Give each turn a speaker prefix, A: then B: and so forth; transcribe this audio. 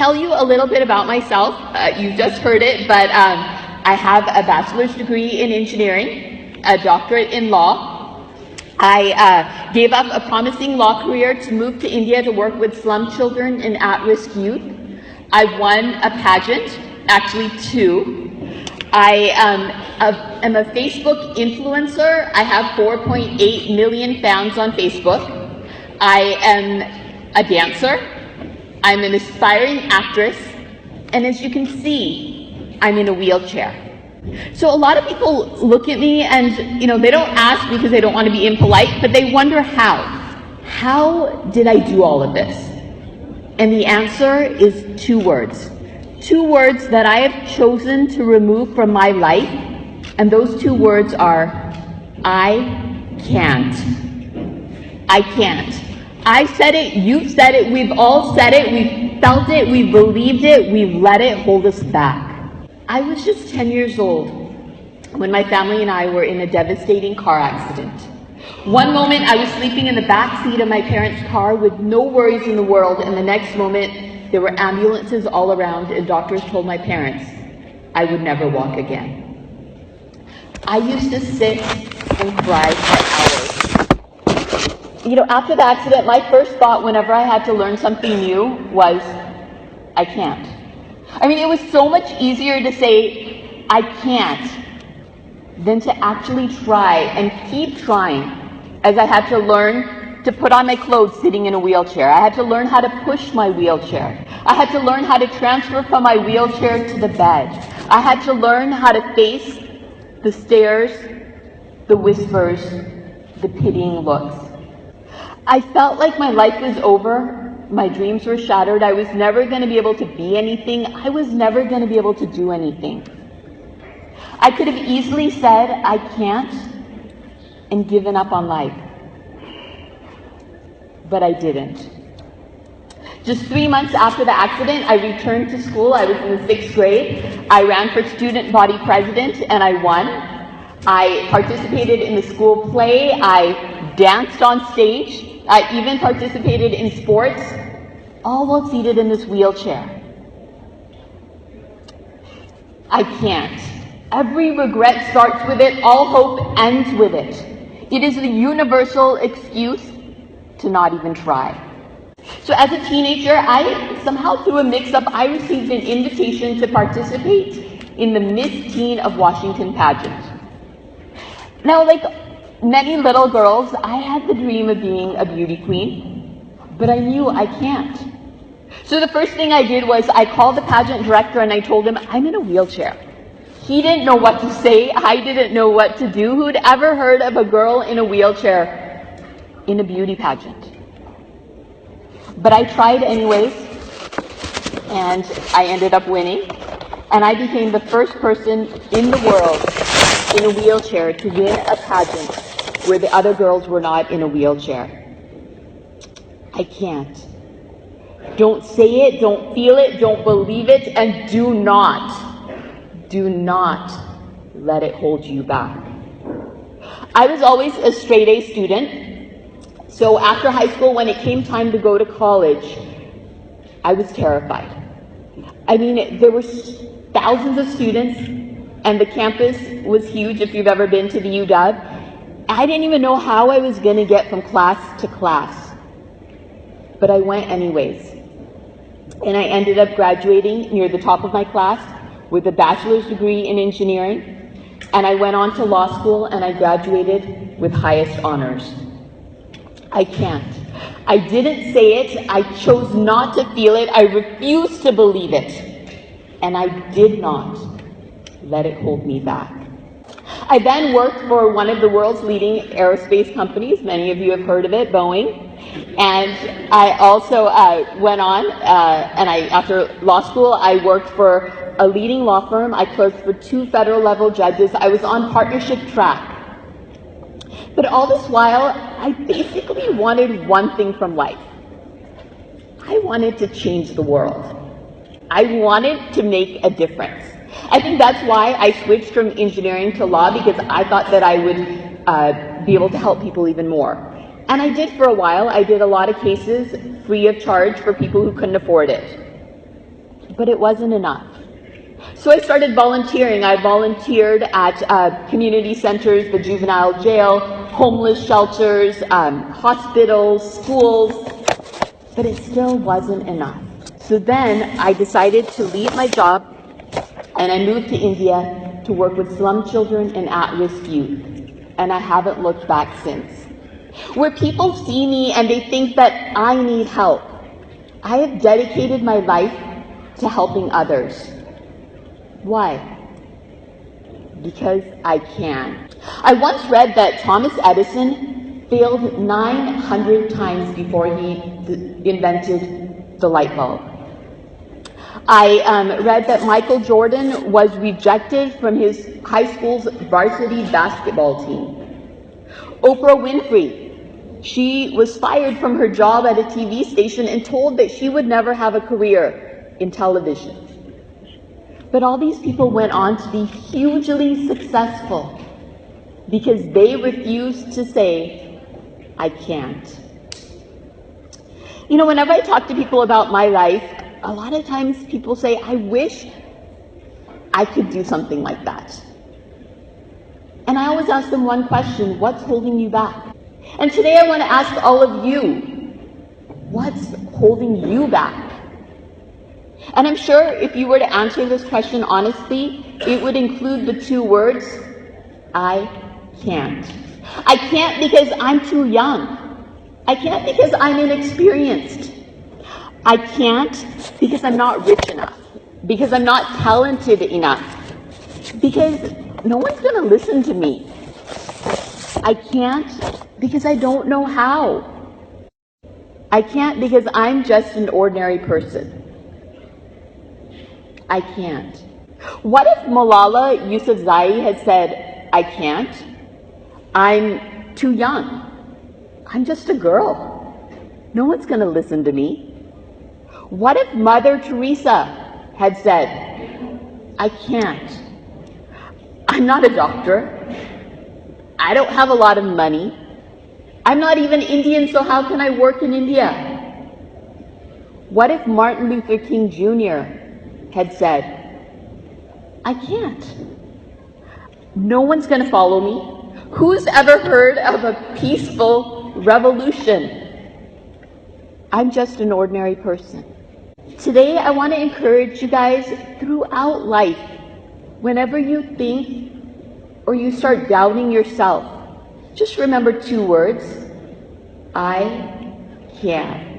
A: tell you a little bit about myself. You just heard it, but I have a bachelor's degree in engineering, a doctorate in law. I gave up a promising law career to move to India to work with slum children and at-risk youth. I won a pageant, actually 2. I am a Facebook influencer. I have 4.8 million fans on Facebook. I am a dancer. I'm an aspiring actress. And as you can see, I'm in a wheelchair. So a lot of people look at me and, they don't ask because they don't want to be impolite, but they wonder how. How did I do all of this? And the answer is 2 words. 2 words that I have chosen to remove from my life, and those 2 words are, I can't. I can't. I said it, you've said it, we've all said it, we've felt it, we've believed it, we've let it hold us back. I was just 10 years old when my family and I were in a devastating car accident. One moment I was sleeping in the back seat of my parents' car with no worries in the world, and the next moment there were ambulances all around and doctors told my parents I would never walk again. I used to sit and cry for hours. After the accident, my first thought whenever I had to learn something new was, I can't. It was so much easier to say, I can't, than to actually try and keep trying, as I had to learn to put on my clothes sitting in a wheelchair. I had to learn how to push my wheelchair. I had to learn how to transfer from my wheelchair to the bed. I had to learn how to face the stares, the whispers, the pitying looks. I felt like my life was over. My dreams were shattered. I was never going to be able to be anything. I was never going to be able to do anything. I could have easily said, I can't, and given up on life. But I didn't. Just 3 months after the accident, I returned to school. I was in the 6th grade. I ran for student body president, and I won. I participated in the school play. I danced on stage. I even participated in sports, all while seated in this wheelchair. I can't. Every regret starts with it. All hope ends with it. It is the universal excuse to not even try. So as a teenager, somehow through a mix-up, I received an invitation to participate in the Miss Teen of Washington pageant. Now, like many little girls, I had the dream of being a beauty queen, but I knew I can't. So the first thing I did was I called the pageant director and I told him, I'm in a wheelchair. He didn't know what to say. I didn't know what to do. Who'd ever heard of a girl in a wheelchair in a beauty pageant? But I tried anyways, and I ended up winning. And I became the first person in the world in a wheelchair to win a pageant where the other girls were not in a wheelchair. I can't. Don't say it, don't feel it, don't believe it, and do not let it hold you back. I was always a straight A student, so after high school, when it came time to go to college, I was terrified. There were thousands of students, and the campus was huge if you've ever been to the UW. I didn't even know how I was going to get from class to class, but I went anyways. And I ended up graduating near the top of my class with a bachelor's degree in engineering, and I went on to law school and I graduated with highest honors. I can't. I didn't say it. I chose not to feel it. I refused to believe it. And I did not let it hold me back. I then worked for one of the world's leading aerospace companies. Many of you have heard of it, Boeing. And I also went on, after law school, I worked for a leading law firm. I clerked for 2 federal level judges. I was on partnership track. But all this while, I basically wanted one thing from life. I wanted to change the world. I wanted to make a difference. I think that's why I switched from engineering to law, because I thought that I would be able to help people even more. And I did for a while. I did a lot of cases free of charge for people who couldn't afford it. But it wasn't enough. So I started volunteering. I volunteered at community centers, the juvenile jail, homeless shelters, hospitals, schools, but it still wasn't enough. So then I decided to leave my job and I moved to India to work with slum children and at-risk youth. And I haven't looked back since. Where people see me and they think that I need help, I have dedicated my life to helping others. Why? Because I can. I once read that Thomas Edison failed 900 times before he invented the light bulb. I read that Michael Jordan was rejected from his high school's varsity basketball team. Oprah Winfrey, she was fired from her job at a TV station and told that she would never have a career in television. But all these people went on to be hugely successful because they refused to say, I can't. You know, whenever I talk to people about my life, a lot of times people say, I wish I could do something like that. And I always ask them one question: what's holding you back? And today I want to ask all of you, what's holding you back? And I'm sure if you were to answer this question honestly, it would include the two words, I can't. I can't because I'm too young. I can't because I'm inexperienced. I can't because I'm not rich enough, because I'm not talented enough, because no one's going to listen to me. I can't because I don't know how. I can't because I'm just an ordinary person. I can't. What if Malala Yousafzai had said, I can't? I'm too young. I'm just a girl. No one's going to listen to me. What if Mother Teresa had said, I can't. I'm not a doctor. I don't have a lot of money. I'm not even Indian, so how can I work in India? What if Martin Luther King Jr. had said, I can't. No one's going to follow me. Who's ever heard of a peaceful revolution? I'm just an ordinary person. Today, I want to encourage you guys throughout life, whenever you think or you start doubting yourself, just remember two words: I can.